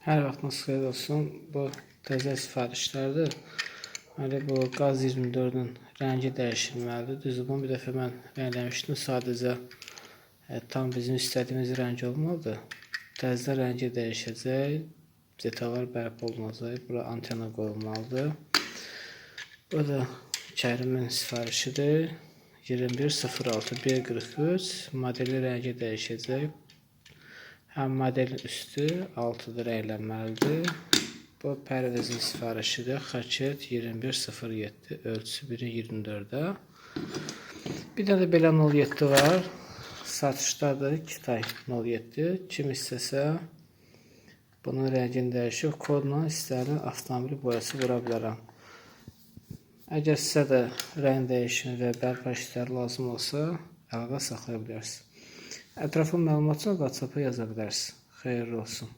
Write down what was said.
Hər vaxtınız xeyir olsun. Bu təzə sifarişlərdir. Bu qaz 24-ün rəngi dəyişilməlidir. Düzdür, bunu bir dəfə mən rəngləmişdim. Sadəcə tam bizim istədiyimiz rəng olmadı. Təzədən rəngi dəyişəcək. Detallar bərpa olunacaq. Bura antena qoyulmalıdır. Bu da Kərimin sifarişidir. 2106 143 modeli rəngi dəyişəcək. Həm modelin üstü, altı da rənglənməlidir. Bu Pərvizin sifarişidir. Xaket 2107, ölçüsü 1:24-də. Bir də belə 07 var. Satışdadır, Kitay 07. Kim istəsə bunun rəngini dəyişib, kodla istənilən avtomobil boyası vura bilərəm. Əgər sizə də rəng dəyişimi və bərpa işləri lazım olsa, əlaqə saxlaya bilərsiniz. Ətraflı məlumat üçün WhatsApp-a yaza bilərsiniz. Xeyirli olsun.